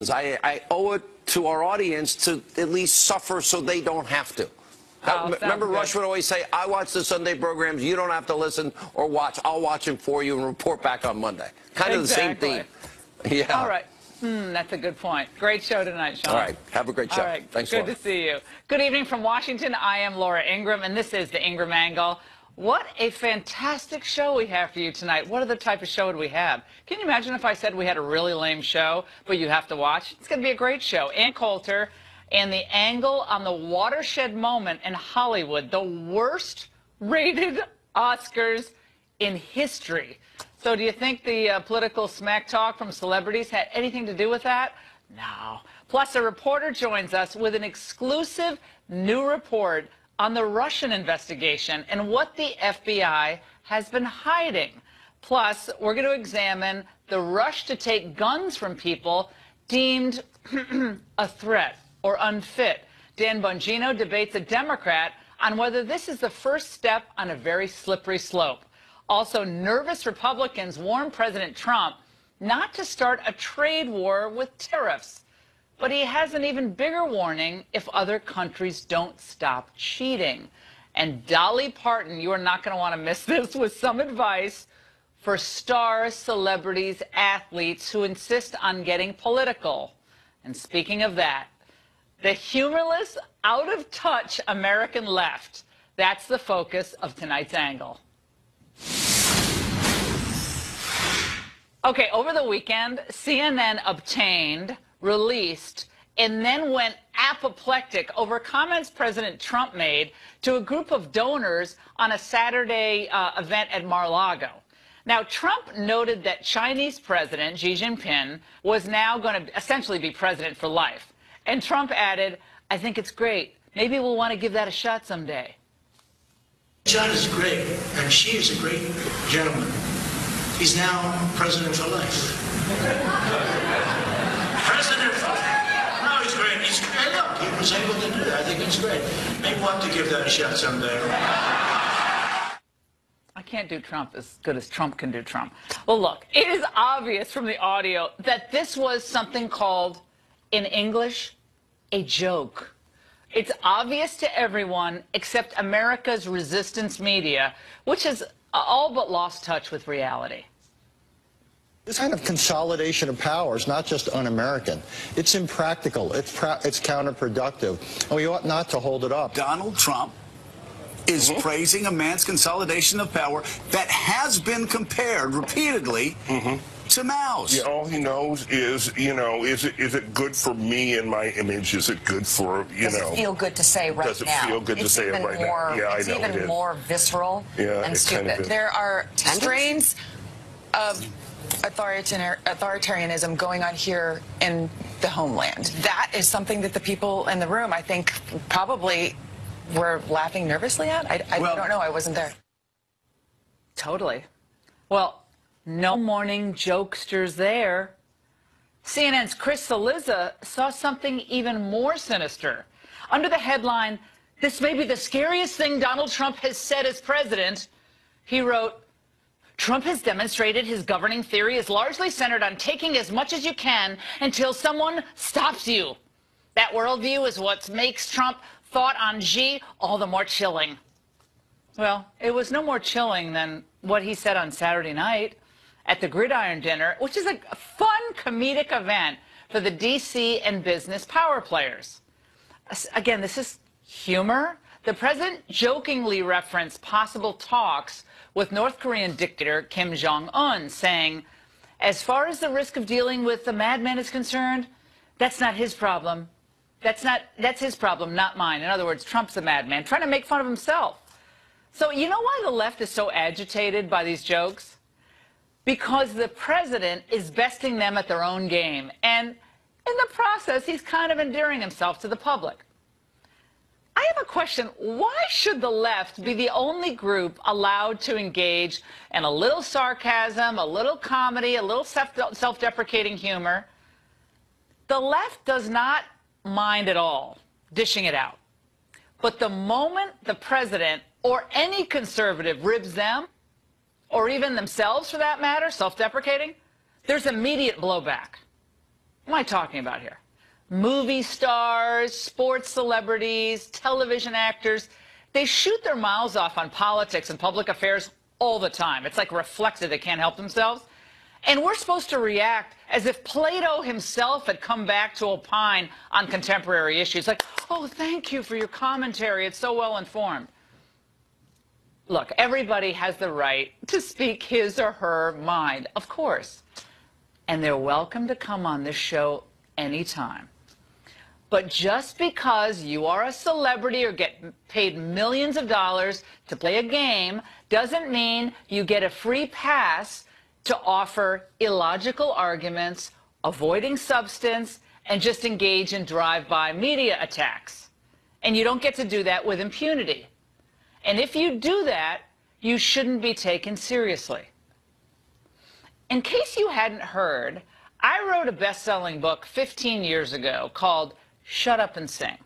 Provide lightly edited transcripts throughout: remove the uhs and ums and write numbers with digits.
I owe it to our audience to at least suffer so they don't have to. Remember, Rush would always say, I watch the Sunday programs, you don't have to listen or watch. I'll watch them for you and report back on Monday. Kind of the same theme. Yeah. All right. That's a good point. Great show tonight, Sean. All right. Have a great show. All right. Thanks, Good Laura. to see you. Good evening from Washington. I am Laura Ingraham, and this is the Ingraham Angle. What a fantastic show we have for you tonight. What other type of show would we have? Can you imagine if I said we had a really lame show, but you have to watch? It's going to be a great show. Ann Coulter and the angle on the watershed moment in Hollywood, the worst rated Oscars in history. So do you think the political smack talk from celebrities had anything to do with that? No. Plus, a reporter joins us with an exclusive new report on the Russian investigation and what the FBI has been hiding. Plus, we're going to examine the rush to take guns from people deemed a threat or unfit. Dan Bongino debates a Democrat on whether this is the first step on a very slippery slope. Also, nervous Republicans warn President Trump not to start a trade war with tariffs. But he has an even bigger warning if other countries don't stop cheating. And Dolly Parton, you are not going to want to miss this, with some advice for star celebrities, athletes who insist on getting political. And speaking of that, the humorless, out-of-touch American left. That's the focus of tonight's angle. Okay, over the weekend, CNN released, and then went apoplectic over comments President Trump made to a group of donors on a Saturday event at Mar-a-Lago. Now, Trump noted that Chinese President Xi Jinping was now going to essentially be president for life. And Trump added, I think it's great. Maybe we'll want to give that a shot someday. China's great, and Xi is a great gentleman. He's now president for life. President for life. No, he's great. Hey, look, he was able to do that. I think it's great. Maybe want to give that a shot someday. I can't do Trump as good as Trump can do Trump. Well, look, it is obvious from the audio that this was something called, in English, a joke. It's obvious to everyone except America's resistance media, which has all but lost touch with reality. This kind of consolidation of power is not just un-American. It's impractical. It's counterproductive. And we ought not to hold it up. Donald Trump is praising a man's consolidation of power that has been compared repeatedly to Mao's. Yeah, all he knows is, is it good for me and my image? Is it good for, Does it feel good to say right now? Does it feel good to say it right now? Yeah, I know it's even more visceral and stupid. Kind of there are strains of authoritarianism going on here in the homeland. That is something that the people in the room, I think, probably were laughing nervously at. I don't know. I wasn't there. Totally. Well, no morning jokesters there. CNN's Chris Cillizza saw something even more sinister. Under the headline, "This may be the scariest thing Donald Trump has said as president," he wrote, "Trump has demonstrated his governing theory is largely centered on taking as much as you can until someone stops you. That worldview is what makes Trump thought on Xi all the more chilling." Well, it was no more chilling than what he said on Saturday night at the Gridiron Dinner, which is a fun comedic event for the D.C. and business power players. Again, this is humor. The president jokingly referenced possible talks with North Korean dictator Kim Jong-un, saying, as far as the risk of dealing with the madman is concerned, that's not his problem. That's his problem, not mine. In other words, Trump's a madman, trying to make fun of himself. So you know why the left is so agitated by these jokes? Because the president is besting them at their own game. And in the process, he's kind of endearing himself to the public. I have a question. Why should the left be the only group allowed to engage in a little sarcasm, a little comedy, a little self-deprecating humor? The left does not mind at all dishing it out. But the moment the president or any conservative ribs them, or even themselves for that matter, self-deprecating, there's immediate blowback. What am I talking about here? Movie stars, sports celebrities, television actors, they shoot their mouths off on politics and public affairs all the time. It's like reflexive. They can't help themselves. And we're supposed to react as if Plato himself had come back to opine on contemporary issues. Like, oh, thank you for your commentary. It's so well informed. Look, everybody has the right to speak his or her mind, of course. And they're welcome to come on this show anytime. But just because you are a celebrity or get paid millions of dollars to play a game doesn't mean you get a free pass to offer illogical arguments, avoiding substance, and just engage in drive-by media attacks. And you don't get to do that with impunity. And if you do that, you shouldn't be taken seriously. In case you hadn't heard, I wrote a best-selling book 15 years ago called Shut Up and Sing.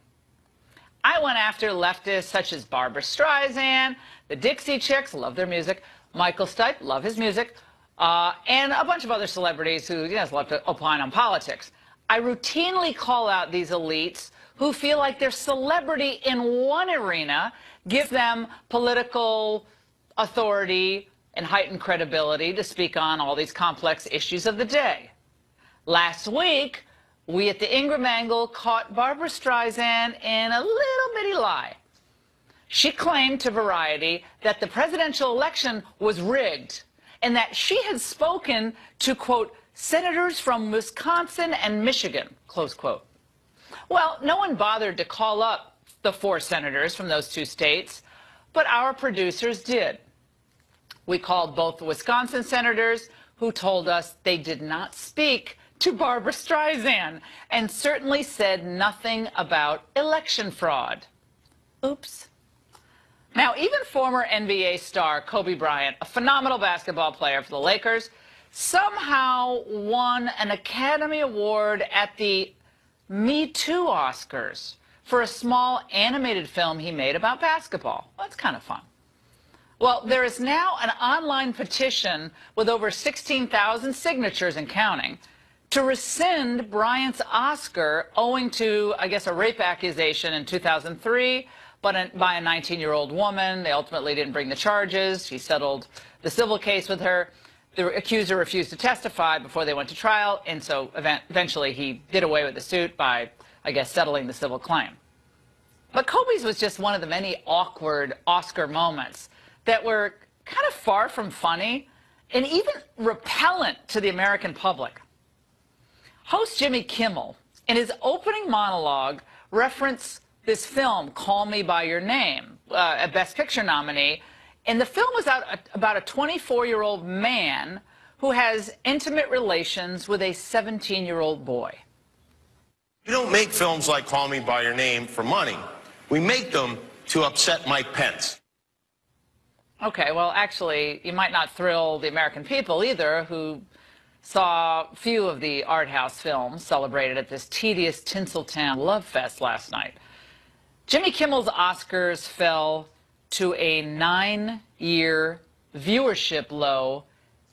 I went after leftists such as Barbra Streisand, the Dixie Chicks, love their music, Michael Stipe, love his music, and a bunch of other celebrities who love to opine on politics. I routinely call out these elites who feel like their celebrity in one arena gives them political authority and heightened credibility to speak on all these complex issues of the day. Last week, we at the Ingraham angle caught Barbra Streisand in a little bitty lie. She claimed to Variety that the presidential election was rigged and that she had spoken to, quote, senators from Wisconsin and Michigan, close quote. Well, no one bothered to call up the 4 senators from those 2 states, but our producers did. We called both the Wisconsin senators, who told us they did not speak to Barbra Streisand and certainly said nothing about election fraud. Oops. Now, even former NBA star Kobe Bryant, a phenomenal basketball player for the Lakers, somehow won an Academy Award at the Me Too Oscars for a small animated film he made about basketball. Well, that's kind of fun. Well, there is now an online petition with over 16,000 signatures and counting to rescind Bryant's Oscar owing to, I guess, a rape accusation in 2003 by a 19-year-old woman. They ultimately didn't bring the charges. He settled the civil case with her. The accuser refused to testify before they went to trial, and so eventually he did away with the suit by, I guess, settling the civil claim. But Kobe's was just one of the many awkward Oscar moments that were kind of far from funny and even repellent to the American public. Host Jimmy Kimmel, in his opening monologue, referenced this film, Call Me By Your Name, a Best Picture nominee. And the film was about a 24-year-old man who has intimate relations with a 17-year-old boy. We don't make films like Call Me By Your Name for money. We make them to upset Mike Pence. Okay, well, actually, you might not thrill the American people either, who saw few of the art house films celebrated at this tedious Tinseltown love fest last night. Jimmy Kimmel's Oscars fell to a 9-year viewership low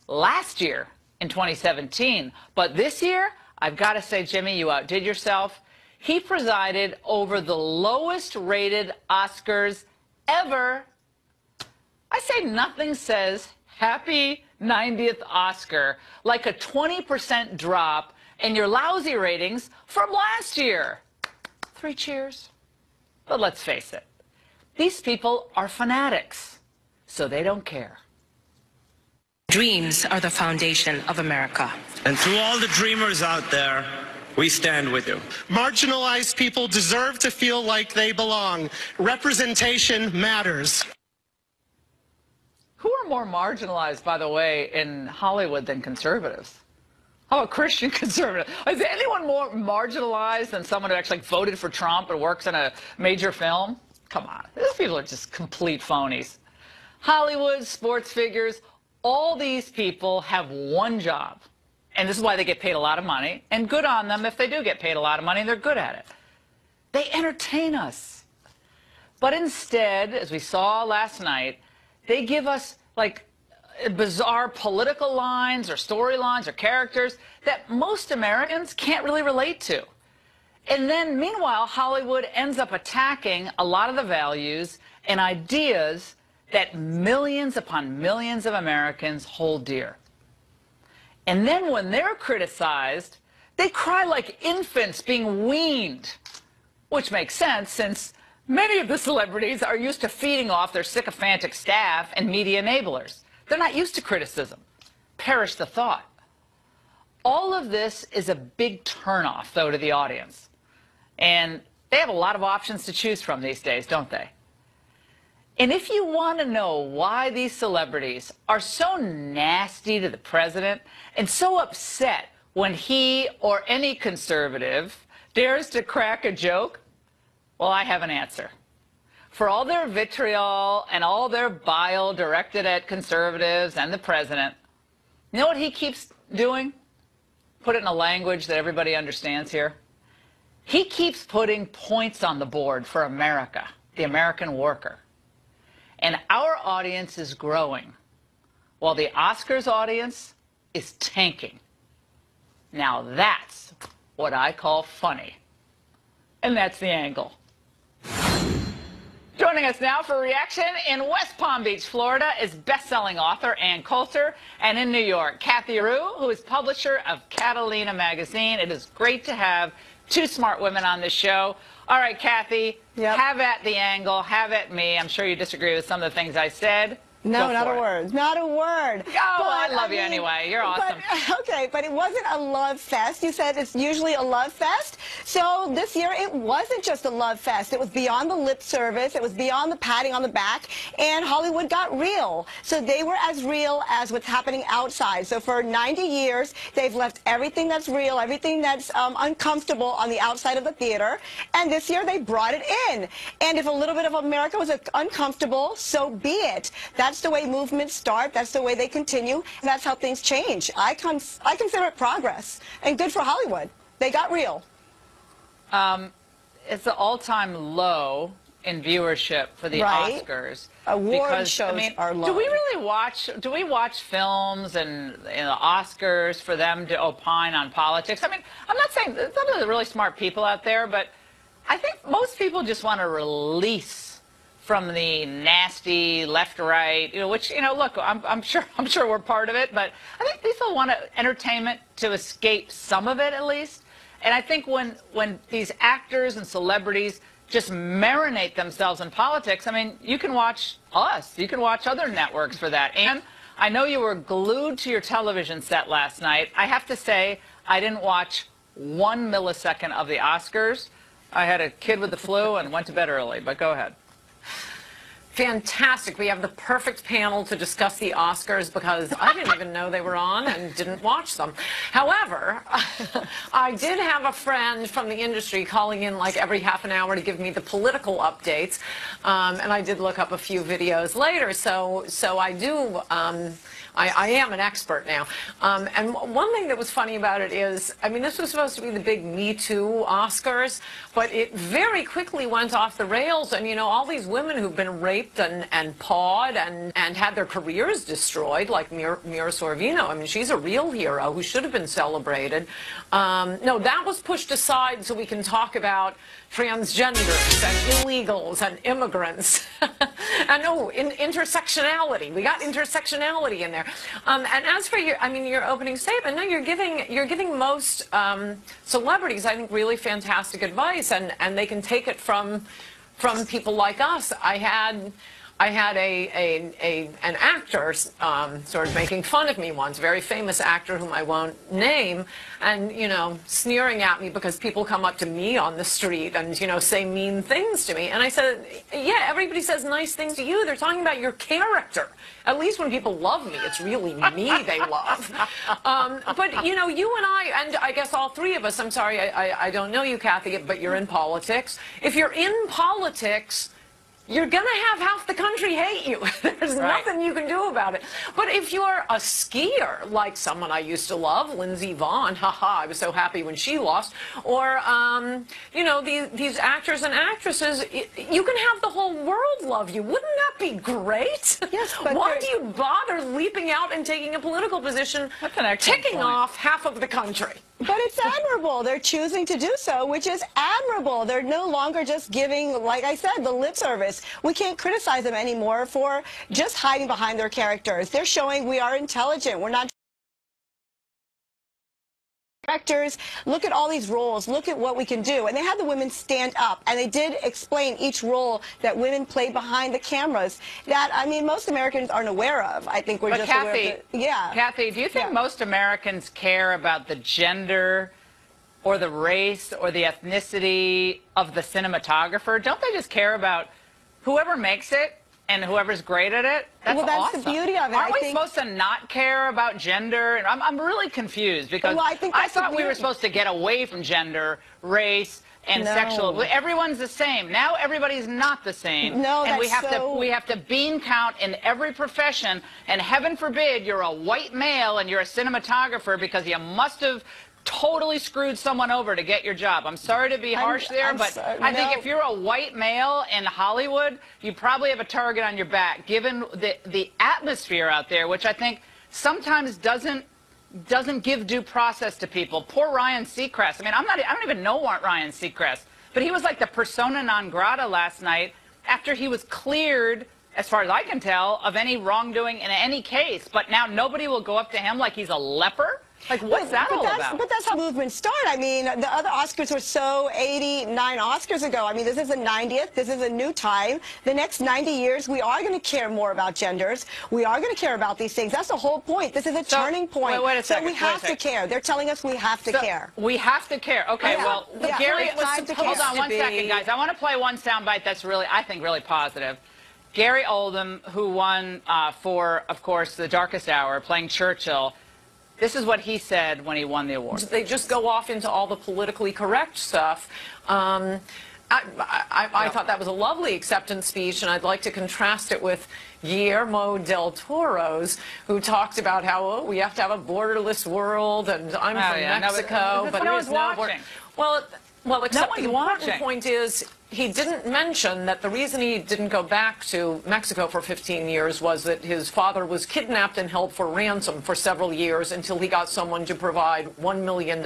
last year in 2017. But this year, I've got to say, Jimmy, you outdid yourself. He presided over the lowest rated Oscars ever. I say nothing says happy 90th Oscar like a 20% drop in your lousy ratings from last year. 3 cheers. But let's face it, these people are fanatics, so they don't care. Dreams are the foundation of America. And to all the dreamers out there, we stand with you. Marginalized people deserve to feel like they belong. Representation matters. Who are more marginalized, by the way, in Hollywood than conservatives? How about Christian conservative? Is anyone more marginalized than someone who actually voted for Trump and works in a major film? Come on. These people are just complete phonies. Hollywood, sports figures, all these people have one job. And this is why they get paid a lot of money. And good on them if they do get paid a lot of money and they're good at it. They entertain us. But instead, as we saw last night, they give us, like, bizarre political lines or storylines or characters that most Americans can't really relate to. And then, meanwhile, Hollywood ends up attacking a lot of the values and ideas that millions upon millions of Americans hold dear. And then when they're criticized, they cry like infants being weaned, which makes sense since many of the celebrities are used to feeding off their sycophantic staff and media enablers. They're not used to criticism. Perish the thought. All of this is a big turnoff, though, to the audience. And they have a lot of options to choose from these days, don't they? And if you want to know why these celebrities are so nasty to the president and so upset when he or any conservative dares to crack a joke, well, I have an answer. For all their vitriol and all their bile directed at conservatives and the president, you know what he keeps doing? Put it in a language that everybody understands here. He keeps putting points on the board for America, the American worker. And our audience is growing, while the Oscars audience is tanking. Now that's what I call funny. And that's The Angle. Joining us now for reaction in West Palm Beach, Florida, is best-selling author Ann Coulter, and in New York, Kathy Rue, who is publisher of Catalina magazine. It is great to have two smart women on this show. All right, Kathy, have at The Angle, have at me. I'm sure you disagree with some of the things I said. No, not a word. Not a word. Oh, I love you anyway. You're awesome. But it wasn't a love fest. You said it's usually a love fest. So this year it wasn't just a love fest. It was beyond the lip service. It was beyond the patting on the back. And Hollywood got real. So they were as real as what's happening outside. So for 90 years, they've left everything that's real, everything that's uncomfortable on the outside of the theater. And this year they brought it in. And if a little bit of America was uncomfortable, so be it. That's the way movements start. That's the way they continue. And that's how things change. I consider it progress. And good for Hollywood. They got real. It's an all-time low in viewership for the Oscars. Award shows are low. Do we watch films and the Oscars for them to opine on politics? I mean, I'm not saying some of the really smart people out there, but I think most people just want to release from the nasty left-right, which, look, I'm sure we're part of it, but I think people want entertainment to escape some of it at least. And I think when these actors and celebrities just marinate themselves in politics, I mean, you can watch us, you can watch other networks for that. And I know you were glued to your television set last night. I have to say, I didn't watch 1 millisecond of the Oscars. I had a kid with the flu and went to bed early, but go ahead. Fantastic. We have the perfect panel to discuss the Oscars because I didn't even know they were on and didn't watch them. However, I did have a friend from the industry calling in like every half an hour to give me the political updates, and I did look up a few videos later, so I do... I am an expert now. And one thing that was funny about it is, I mean, this was supposed to be the big Me Too Oscars, but it very quickly went off the rails. And, all these women who've been raped and pawed and had their careers destroyed, like Mira Sorvino. I mean, she's a real hero who should have been celebrated. No, that was pushed aside so we can talk about transgenders and illegals and immigrants. And intersectionality. We got intersectionality in there. And as for your opening statement, no, you're giving most celebrities, I think, really fantastic advice, and they can take it from people like us. I had an actor sort of making fun of me once, a very famous actor whom I won't name, and, sneering at me because people come up to me on the street and, say mean things to me. And I said, yeah, everybody says nice things to you. They're talking about your character. At least when people love me, it's really me they love. But, you and I, and I guess all three of us, I'm sorry, I don't know you, Kathy, but you're in politics. If you're in politics, you're going to have half the country hate you. There's nothing you can do about it. But if you're a skier, like someone I used to love, Lindsey Vonn, haha, I was so happy when she lost, or, you know, these actors and actresses, you can have the whole world love you. Wouldn't that be great? Yes, but why do you bother leaping out and taking a political position, ticking off half of the country? But it's admirable. They're choosing to do so, which is admirable. They're no longer just giving, like I said, the lip service. We can't criticize them anymore for just hiding behind their characters. They're showing we are intelligent. We're not directors. Look at all these roles. Look at what we can do. And they had the women stand up, and they did explain each role that women play behind the cameras that, I mean, most Americans aren't aware of. I think we're just aware of the, Kathy, do you think most Americans care about the gender or the race or the ethnicity of the cinematographer? Don't they just care about whoever makes it and whoever's great at it? That's awesome. The beauty of it. Aren't we supposed to not care about gender? I'm really confused because I thought we were supposed to get away from gender, race, and sexual. Everyone's the same. Now everybody's not the same. No, and that's we have to bean count in every profession. And heaven forbid you're a white male and you're a cinematographer because you must have totally screwed someone over to get your job. I'm sorry to be harsh there, but I think if you're a white male in Hollywood, you probably have a target on your back, given the atmosphere out there, which I think sometimes doesn't give due process to people. Poor Ryan Seacrest. I mean, I don't even know Ryan Seacrest, but he was like the persona non grata last night after he was cleared, as far as I can tell, of any wrongdoing in any case. But now nobody will go up to him like he's a leper? Like, what's that all about? But that's how movements start. I mean, the other Oscars were so 89 Oscars ago. I mean, this is the 90th. This is a new time. The next 90 years, we are going to care more about genders. We are going to care about these things. That's the whole point. This is a turning point. Wait a second. So we have to care. They're telling us we have to care. We have to care. Okay, well, Gary, hold on one second, guys. I want to play one soundbite that's really, I think, really positive. Gary Oldham, who won for, of course, The Darkest Hour, playing Churchill. This is what he said when he won the award. They just go off into all the politically correct stuff. I thought that was a lovely acceptance speech, and I'd like to contrast it with Guillermo del Toro's, who talked about how we have to have a borderless world, and I'm from Mexico, but there's no border. Well, except the important point is he didn't mention that the reason he didn't go back to Mexico for 15 years was that his father was kidnapped and held for ransom for several years until he got someone to provide $1 million.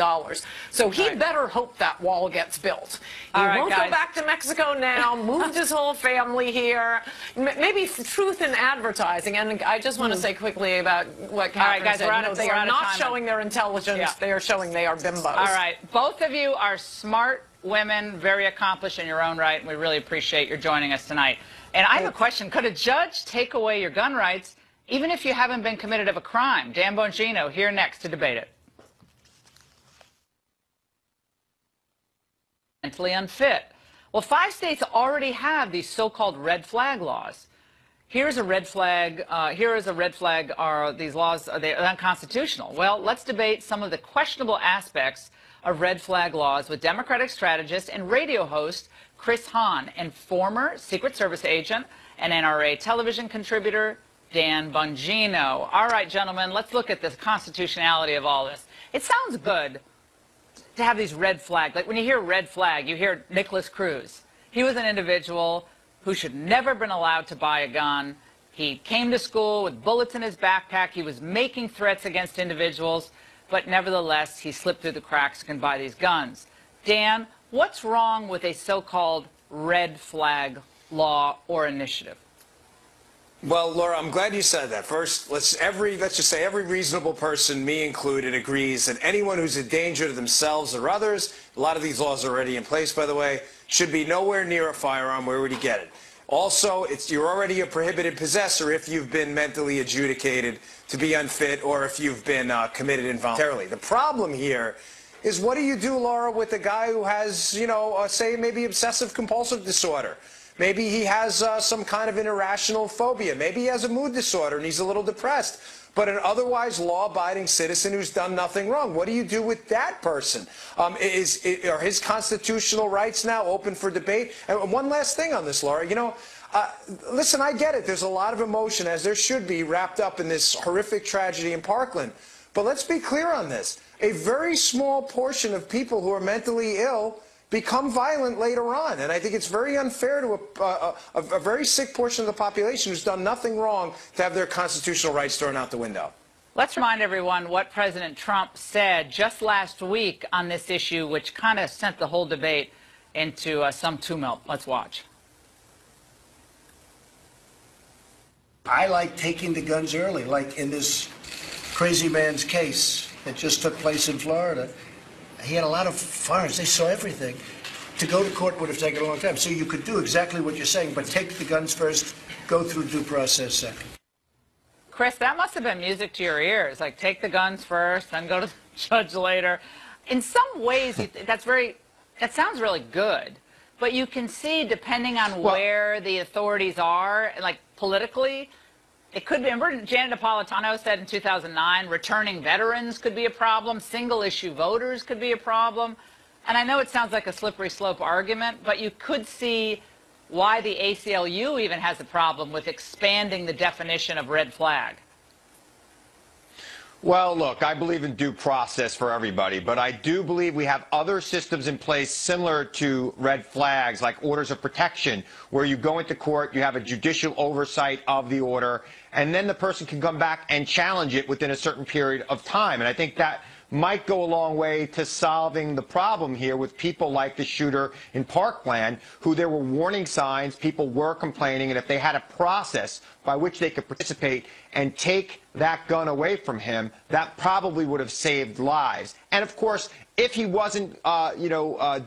So he better hope that wall gets built. He won't go back to Mexico now, moved his whole family here. Maybe truth in advertising. And I just want to say quickly about what Catherine said. They are not showing their intelligence. They are showing they are bimbos. All right. Both of you are smart women, very accomplished in your own right, and we really appreciate your joining us tonight. And I have a question. Could a judge take away your gun rights even if you haven't been convicted of a crime? Dan Bongino here next to debate it. Mentally unfit. Well, 5 states already have these so-called red flag laws. Here's a red flag. Are these laws, are they unconstitutional? Well, let's debate some of the questionable aspects of red flag laws with Democratic strategist and radio host Chris Hahn and former Secret Service agent and NRA television contributor Dan Bongino. All right, gentlemen, let's look at the constitutionality of all this. It sounds good to have these red flags. Like when you hear red flag, you hear Nicholas Cruz. He was an individual who should never have been allowed to buy a gun. He came to school with bullets in his backpack. He was making threats against individuals. But nevertheless, he slipped through the cracks and can buy these guns. Dan, what's wrong with a so-called red flag law or initiative? Well, Laura, I'm glad you said that. First, let's just say every reasonable person, me included, agrees that anyone who's a danger to themselves or others, a lot of these laws are already in place, by the way, should be nowhere near a firearm. Where would you get it? Also, you're already a prohibited possessor if you've been mentally adjudicated to be unfit or if you've been committed involuntarily. The problem here is, what do you do, Laura, with a guy who has, you know, say maybe obsessive-compulsive disorder? Maybe he has some kind of an irrational phobia. Maybe he has a mood disorder and he's a little depressed. But an otherwise law-abiding citizen who's done nothing wrong, what do you do with that person? Are his constitutional rights now open for debate? And one last thing on this, Laura. You know, Listen, I get it. There's a lot of emotion, as there should be, wrapped up in this horrific tragedy in Parkland. But let's be clear on this. A very small portion of people who are mentally ill become violent later on. And I think it's very unfair to a very sick portion of the population who's done nothing wrong to have their constitutional rights thrown out the window. Let's remind everyone what President Trump said just last week on this issue, which kind of sent the whole debate into some tumult. Let's watch. I like taking the guns early, like in this crazy man's case that just took place in Florida. He had a lot of firearms. They saw everything. To go to court would have taken a long time. So you could do exactly what you're saying, but take the guns first, go through due process second. Chris, that must have been music to your ears. Like, take the guns first, then go to the judge later. In some ways, that sounds really good. But you can see, depending on where the authorities are, like politically, it could be. Remember, Janet Napolitano said in 2009, returning veterans could be a problem, single-issue voters could be a problem. And I know it sounds like a slippery slope argument, but you could see why the ACLU even has a problem with expanding the definition of red flag. Well, look, I believe in due process for everybody, but I do believe we have other systems in place similar to red flags, like orders of protection, where you go into court, you have a judicial oversight of the order, and then the person can come back and challenge it within a certain period of time. And I think that might go a long way to solving the problem here with people like the shooter in Parkland, who there were warning signs, people were complaining, and if they had a process by which they could participate and take that gun away from him, that probably would have saved lives. And of course, if he wasn't,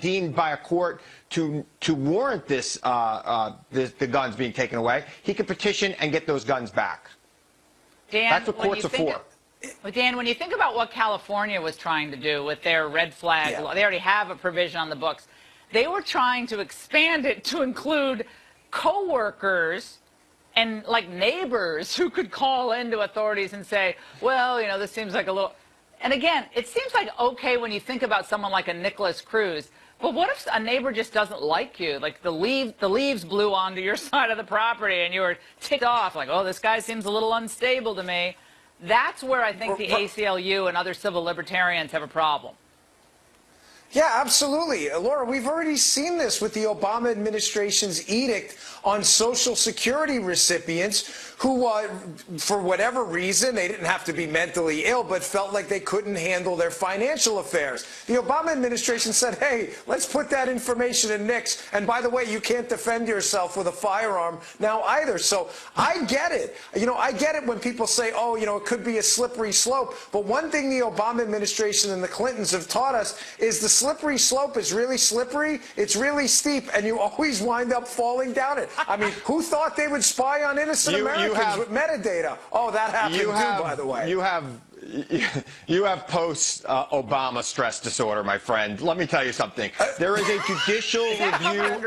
deemed by a court to warrant this, the guns being taken away, he could petition and get those guns back. Dan, that's what courts are for. Dan, when you think about what California was trying to do with their red flag law, they already have a provision on the books. They were trying to expand it to include coworkers and like neighbors who could call into authorities and say, well, this seems like a little. And again, it seems like okay when you think about someone like a Nicholas Cruz. But what if a neighbor just doesn't like you? Like the leaves blew onto your side of the property and you were ticked off, like, oh, this guy seems a little unstable to me. That's where I think the ACLU and other civil libertarians have a problem. Yeah, absolutely. Laura, we've already seen this with the Obama administration's edict on Social Security recipients who, for whatever reason, they didn't have to be mentally ill, but felt like they couldn't handle their financial affairs. The Obama administration said, hey, let's put that information in NICS. And by the way, you can't defend yourself with a firearm now either. So I get it. I get it when people say, oh, it could be a slippery slope. But one thing the Obama administration and the Clintons have taught us is the slippery slope is really slippery. It's really steep, and you always wind up falling down it. I mean, who thought they would spy on innocent Americans with metadata? Oh, that happened too, by the way. You have post-Obama stress disorder, my friend. Let me tell you something. There is a judicial review.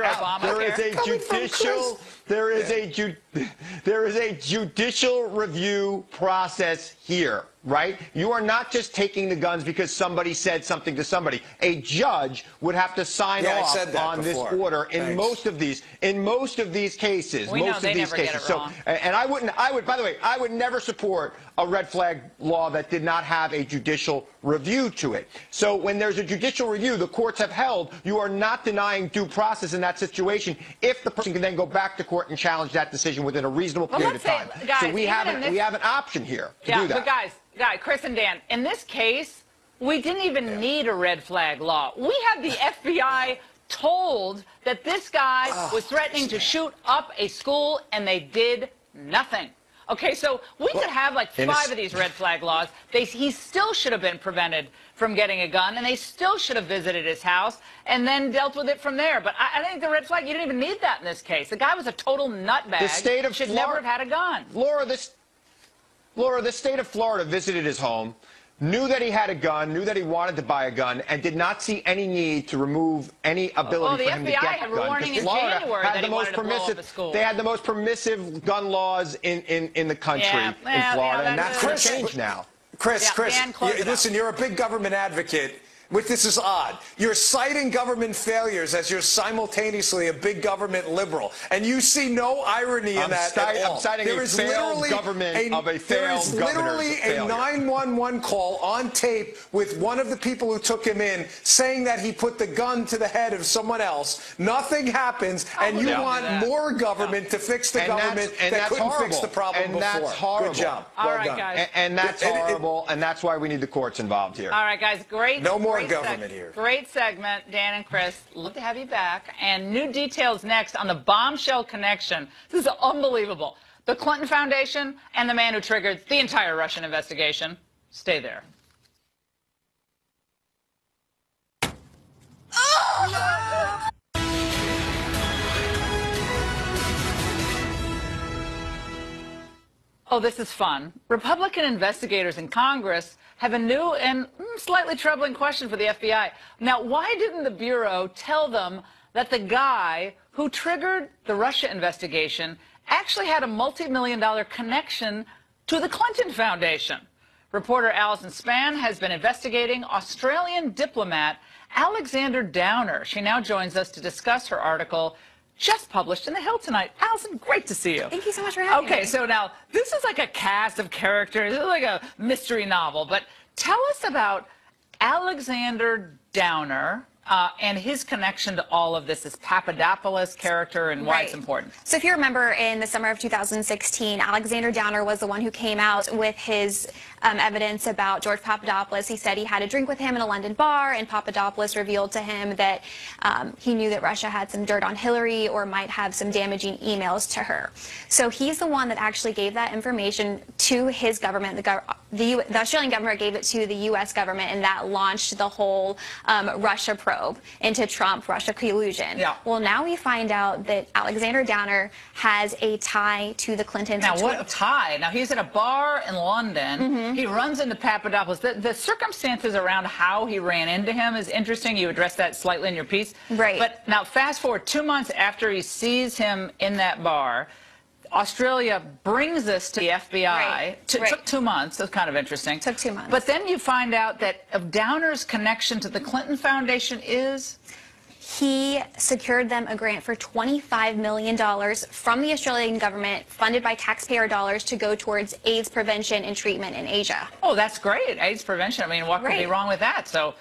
There is a judicial review process here, right? You are not just taking the guns because somebody said something to somebody. A judge would have to sign off on this order in most of these cases. So, and I would, by the way, I would never support a red flag law that did not have a judicial review to it. So when there's a judicial review, the courts have held you are not denying due process in that situation if the person can then go back to court and challenge that decision within a reasonable period of time. Guys, so we have an option here to do that. But guys, Chris and Dan, in this case, we didn't even need a red flag law. We had the FBI told that this guy was threatening to shoot up a school, and they did nothing. Okay, so we could have like 5 of these red flag laws. He still should have been prevented from getting a gun, and they still should have visited his house and then dealt with it from there. But I think the red flag, you didn't even need that in this case. The guy was a total nutbag. The state of should never have had a gun. Laura, the state of Florida visited his home, knew that he had a gun, knew that he wanted to buy a gun, and did not see any need to remove any ability for him to get a gun. The FBI had a warning in January that he wanted to blow up a school. They had the most permissive gun laws in the country in Florida, and that's going to change now. Chris, listen, you're a big government advocate. which this is odd. You're citing government failures as you're simultaneously a big government liberal, and you see no irony in that at all. I'm citing a failed government of a failed governor's failure. There is literally a 911 call on tape with one of the people who took him in saying that he put the gun to the head of someone else. Nothing happens, and you want more government to fix the government that couldn't fix the problem before. That's horrible. Good job. All well right, done. guys. And that's horrible, and that's why we need the courts involved here. All right, guys, great. No more great government here. Great segment, Dan and Chris. Love to have you back. And new details next on the bombshell connection. This is unbelievable. The Clinton Foundation and the man who triggered the entire Russian investigation. Stay there. Oh, this is fun. Republican investigators in Congress have a new and slightly troubling question for the FBI. Now, why didn't the Bureau tell them that the guy who triggered the Russia investigation actually had a multi-million-dollar connection to the Clinton Foundation? Reporter Alison Spann has been investigating Australian diplomat Alexander Downer. She now joins us to discuss her article just published in The Hill tonight. Alison, great to see you. Thank you so much for having me. Okay, so now this is like a cast of characters. This is like a mystery novel. But tell us about Alexander Downer and his connection to all of this Papadopoulos character and why it's important. So if you remember, in the summer of 2016, Alexander Downer was the one who came out with his evidence about George Papadopoulos. He said he had a drink with him in a London bar, and Papadopoulos revealed to him that he knew that Russia had some dirt on Hillary or might have some damaging emails to her. So he's the one that actually gave that information to his government. The Australian government gave it to the U.S. government, and that launched the whole Russia probe into Trump-Russia collusion. Yeah. Well, now we find out that Alexander Downer has a tie to the Clintons. Now, what a tie. Now, he's at a bar in London. He runs into Papadopoulos. The circumstances around how he ran into him is interesting. You addressed that slightly in your piece. Right. But now, fast forward 2 months after he sees him in that bar, Australia brings this to the FBI. Right. It took 2 months. That's kind of interesting. Took 2 months. But then you find out that of Downer's connection to the Clinton Foundation is? He secured them a grant for $25 million from the Australian government, funded by taxpayer dollars, to go towards AIDS prevention and treatment in Asia. Oh, that's great. AIDS prevention. I mean, what could be wrong with that? So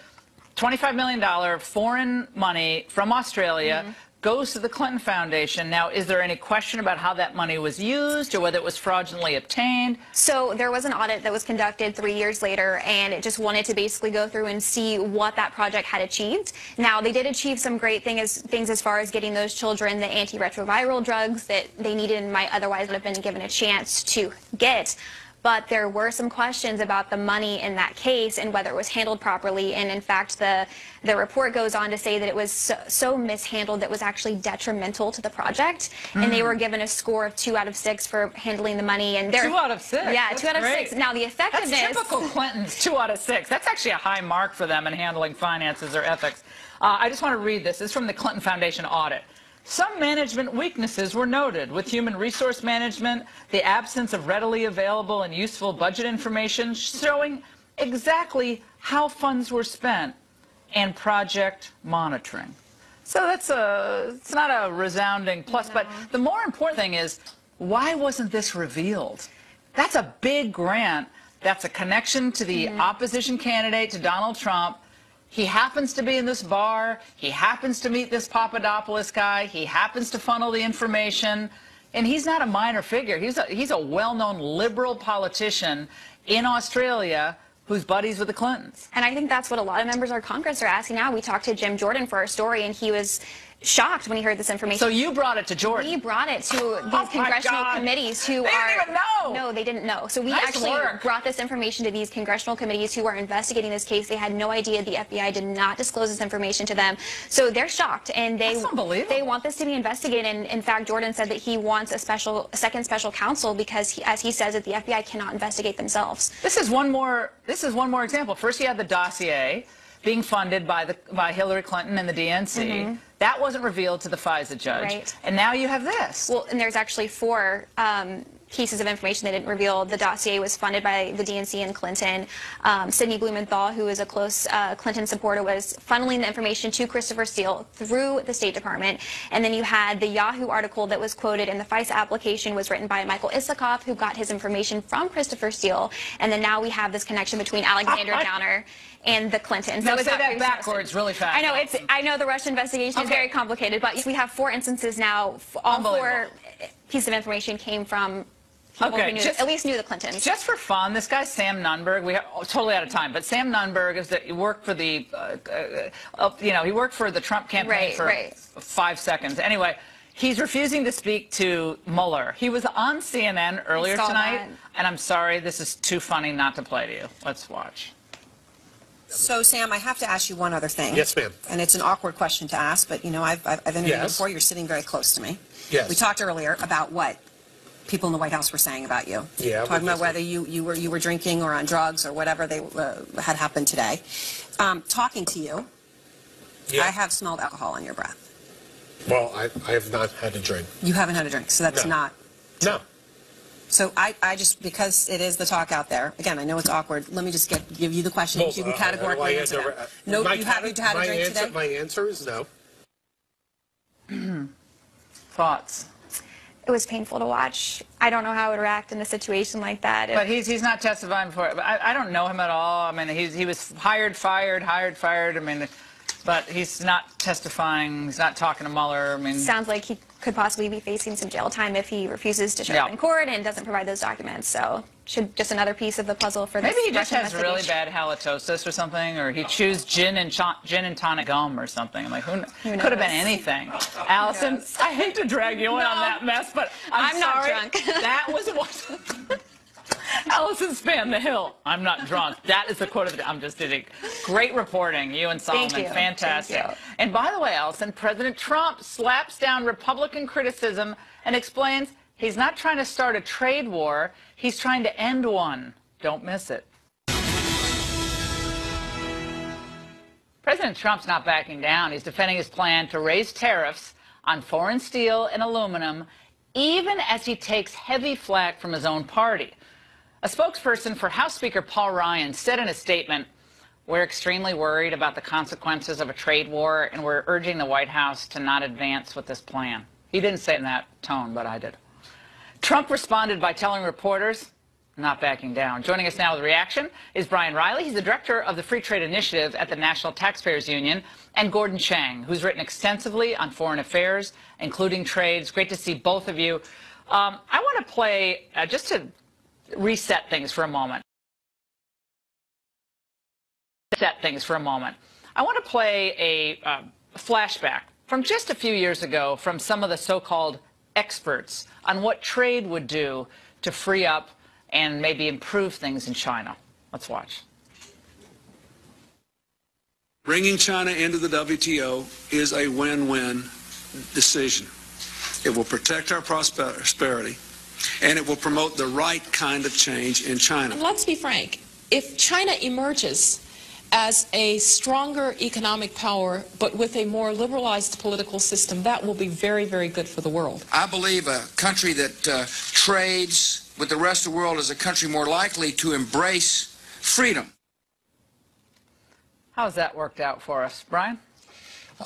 $25 million foreign money from Australia goes to the Clinton Foundation. Now, is there any question about how that money was used or whether it was fraudulently obtained? So there was an audit that was conducted 3 years later, and it just wanted to basically go through and see what that project had achieved. Now, they did achieve some great things as far as getting those children the antiretroviral drugs that they needed and might otherwise have been given a chance to get. But there were some questions about the money in that case and whether it was handled properly. And in fact, the report goes on to say that it was so mishandled that it was actually detrimental to the project. And they were given a score of 2 out of 6 for handling the money. And 2 out of 6? Yeah, That's 2 out of 6. Now, the effectiveness. That's typical Clintons, 2 out of 6. That's actually a high mark for them in handling finances or ethics. I just want to read this. This is from the Clinton Foundation audit. Some management weaknesses were noted with human resource management, the absence of readily available and useful budget information showing exactly how funds were spent, and project monitoring. So it's not a resounding plus, but the more important thing is, why wasn't this revealed? That's a big grant. That's a connection to the opposition candidate, to Donald Trump. He happens to be in this bar. He happens to meet this Papadopoulos guy. He happens to funnel the information. And he's not a minor figure. He's a well-known liberal politician in Australia who's buddies with the Clintons. And I think that's what a lot of members of our Congress are asking now. We talked to Jim Jordan for our story, and he was shocked when he heard this information. So you brought it to Jordan? We brought it to these congressional committees who They didn't even know! No, they didn't know. So we Nice actually work. brought this information to these congressional committees who are investigating this case. They had no idea. The FBI did not disclose this information to them. So they're shocked, and they want this to be investigated. And in fact, Jordan said that he wants a second special counsel because, as he says, that the FBI cannot investigate themselves. This is one more example. First, you had the dossier being funded by Hillary Clinton and the DNC. That wasn't revealed to the FISA judge. Right. And now you have this. Well, and there's actually 4 pieces of information they didn't reveal. The dossier was funded by the DNC and Clinton. Sidney Blumenthal, who is a close Clinton supporter, was funneling the information to Christopher Steele through the State Department. And then you had the Yahoo article that was quoted in the FISA application was written by Michael Isikoff, who got his information from Christopher Steele. And then now we have this connection between Alexander Downer and the Clintons. Now say that backwards really fast. I know the Russian investigation is very complicated, but we have 4 instances now. All 4 pieces of information came from people who knew, at least knew the Clintons. Just for fun, this guy Sam Nunberg, we are totally out of time, but Sam Nunberg is that he worked for the, he worked for the Trump campaign for 5 seconds. Anyway, he's refusing to speak to Mueller. He was on CNN earlier tonight, and I'm sorry, this is too funny not to play to you. Let's watch. So, Sam, I have to ask you one other thing. Yes, ma'am. And it's an awkward question to ask, but, you know, I've interviewed you before. You're sitting very close to me. Yes. We talked earlier about what people in the White House were saying about you. Yeah. Talking about whether you were drinking or on drugs or whatever they had happened today. Talking to you, I have smelled alcohol on your breath. Well, I have not had a drink. You haven't had a drink, so that's not true. No. So I just, because it is the talk out there, again, I know it's awkward, let me just give you the question. You can categorically answer that. No, you haven't had a drink today? My answer is no. Thoughts? It was painful to watch. I don't know how I would react in a situation like that. But he's not testifying for it. I don't know him at all. I mean, he was hired, fired. I mean, but he's not testifying. He's not talking to Mueller. I mean, sounds like he could possibly be facing some jail time if he refuses to show up in court and doesn't provide those documents. So, just another piece of the puzzle for this. Maybe he just has really bad halitosis or something, or he chews gin and tonic gum or something. I'm like, who could have been anything. Allison, I hate to drag you in on that mess, but I'm not sorry. drunk. That was what. Allison Span, The Hill. I'm not drunk. That is the quote of the day. I'm just kidding. Great reporting, you and Solomon. Thank you. Fantastic. Thank you. And by the way, Allison, President Trump slaps down Republican criticism and explains he's not trying to start a trade war. He's trying to end one. Don't miss it. President Trump's not backing down. He's defending his plan to raise tariffs on foreign steel and aluminum, even as he takes heavy flack from his own party. A spokesperson for House Speaker Paul Ryan said in a statement, "We're extremely worried about the consequences of a trade war, and we're urging the White House to not advance with this plan." He didn't say it in that tone, but I did. Trump responded by telling reporters, not backing down. Joining us now with a reaction is Brian Riley. He's the director of the Free Trade Initiative at the National Taxpayers Union, and Gordon Chang, who's written extensively on foreign affairs, including trade. It's great to see both of you. I want to play, just to reset things for a moment. I want to play a flashback from just a few years ago from some of the so-called experts on what trade would do to free up and maybe improve things in China. Let's watch. Bringing China into the WTO is a win-win decision. It will protect our prosperity, and it will promote the right kind of change in China. And let's be frank, if China emerges as a stronger economic power, but with a more liberalized political system, that will be very, very good for the world. I believe a country that trades with the rest of the world is a country more likely to embrace freedom. How's that worked out for us, Brian?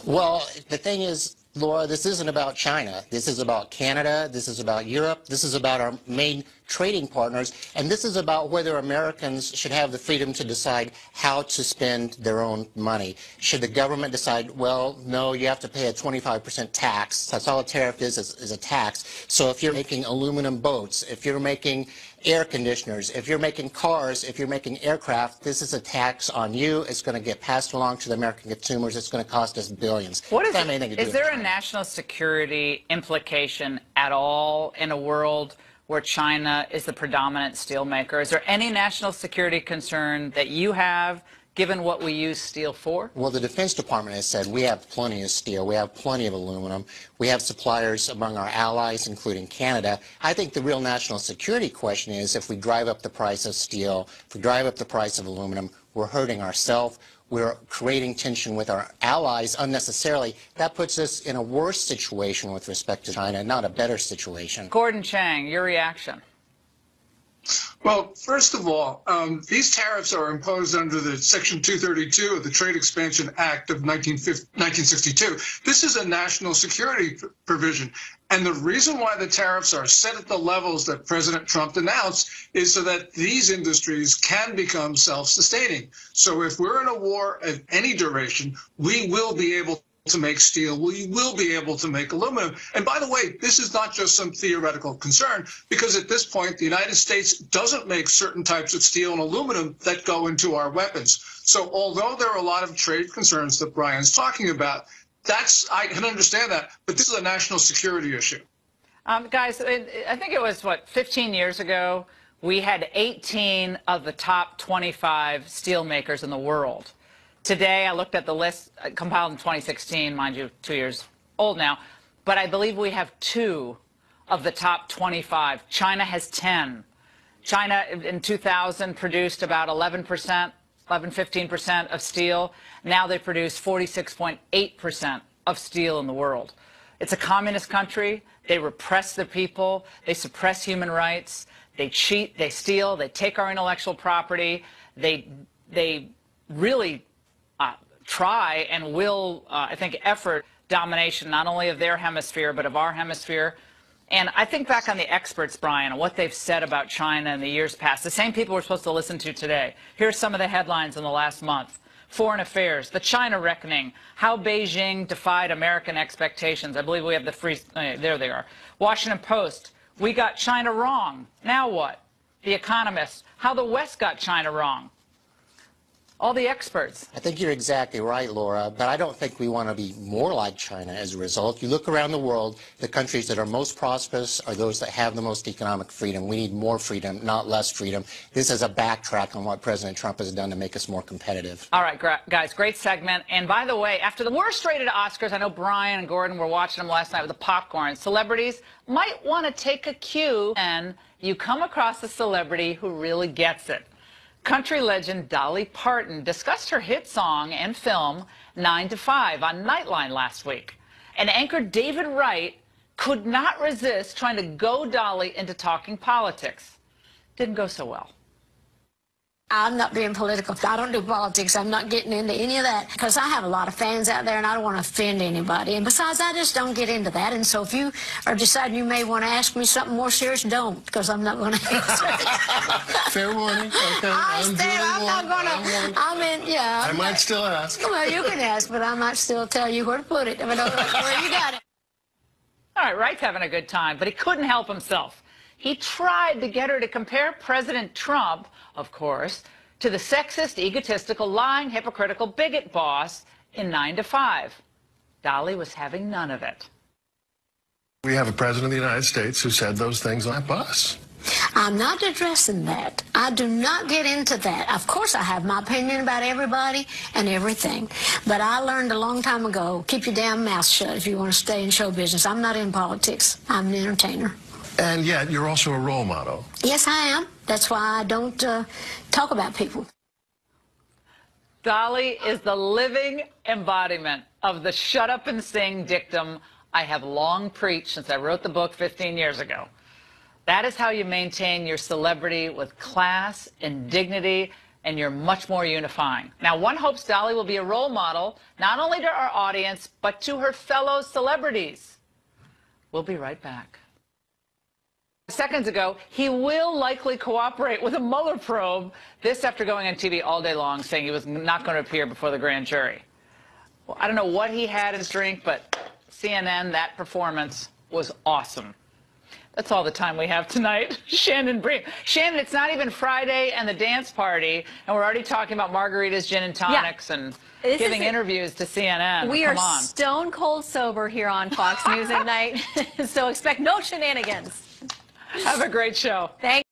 Well, the thing is, Laura, this isn't about China. This is about Canada. This is about Europe. This is about our main trading partners. And this is about whether Americans should have the freedom to decide how to spend their own money. Should the government decide, well, no, you have to pay a 25% tax. That's all a tariff is a tax. So if you're making aluminum boats, if you're making air conditioners, if you're making cars, if you're making aircraft, this is a tax on you. It's going to get passed along to the American consumers. It's going to cost us billions. What is there a national security implication at all in a world where China is the predominant steel maker? Is there any national security concern that you have, given what we use steel for? Well, the Defense Department has said we have plenty of steel, we have plenty of aluminum, we have suppliers among our allies, including Canada. I think the real national security question is if we drive up the price of steel, if we drive up the price of aluminum, we're hurting ourselves. We're creating tension with our allies unnecessarily. That puts us in a worse situation with respect to China, not a better situation. Gordon Chang, your reaction? Well, first of all, these tariffs are imposed under the Section 232 of the Trade Expansion Act of 1962. This is a national security provision. And the reason why the tariffs are set at the levels that President Trump announced is so that these industries can become self-sustaining. So if we're in a war of any duration, we will be able to make steel, we will be able to make aluminum. And by the way, this is not just some theoretical concern, because at this point, the United States doesn't make certain types of steel and aluminum that go into our weapons. So although there are a lot of trade concerns that Brian's talking about, I can understand that, but this is a national security issue. Guys, I think it was, 15 years ago, we had 18 of the top 25 steel makers in the world. Today, I looked at the list compiled in 2016, mind you, 2 years old now, but I believe we have 2 of the top 25. China has 10. China in 2000 produced about 11%, 15% of steel. Now they produce 46.8% of steel in the world. It's a communist country. They repress the people. They suppress human rights. They cheat. They steal. They take our intellectual property. They really try and will, I think, effort domination not only of their hemisphere but of our hemisphere. And I think back on the experts, Brian, and what they've said about China in the years past, the same people we're supposed to listen to today. Here's some of the headlines in the last month. Foreign Affairs, the China reckoning, how Beijing defied American expectations. I believe we have the free, there they are. Washington Post, we got China wrong. Now what? The Economist, how the West got China wrong. All the experts. I think you're exactly right, Laura, but I don't think we want to be more like China as a result. You look around the world, the countries that are most prosperous are those that have the most economic freedom. We need more freedom, not less freedom. This is a backtrack on what President Trump has done to make us more competitive. All right, guys, great segment. And by the way, after the worst-rated Oscars, I know Brian and Gordon were watching them last night with the popcorn. Celebrities might want to take a cue, and you come across a celebrity who really gets it. Country legend Dolly Parton discussed her hit song and film 9 to 5 on Nightline last week. And anchor David Wright could not resist trying to goad Dolly into talking politics. Didn't go so well. I'm not being political. I don't do politics. I'm not getting into any of that because I have a lot of fans out there and I don't want to offend anybody. And besides, I just don't get into that. And so if you are deciding you may want to ask me something more serious, don't, because I'm not going to answer it. Fair warning. Okay. I'm not going to. I might still ask. Well, you can ask, but I might still tell you where to put it. I mean, where you got it. All right, Wright's having a good time, but he couldn't help himself. He tried to get her to compare President Trump, of course, to the sexist, egotistical, lying, hypocritical bigot boss in 9 to 5. Dolly was having none of it. We have a president of the United States who said those things on that bus. I'm not addressing that. I do not get into that. Of course, I have my opinion about everybody and everything. But I learned a long time ago, keep your damn mouth shut if you want to stay in show business. I'm not in politics. I'm an entertainer. And yet, you're also a role model. Yes, I am. That's why I don't talk about people. Dolly is the living embodiment of the shut up and sing dictum I have long preached since I wrote the book 15 years ago. That is how you maintain your celebrity with class and dignity, and you're much more unifying. Now, one hopes Dolly will be a role model, not only to our audience, but to her fellow celebrities. We'll be right back. Seconds ago, he will likely cooperate with a Mueller probe, this after going on TV all day long saying he was not going to appear before the grand jury. Well, I don't know what he had in his drink, but CNN, that performance was awesome. That's all the time we have tonight. Shannon Bream. Shannon, it's not even Friday and the dance party, and we're already talking about margaritas, gin and tonics, and giving interviews to CNN. We are stone cold sober here on Fox News at night, so expect no shenanigans. Have a great show. Thank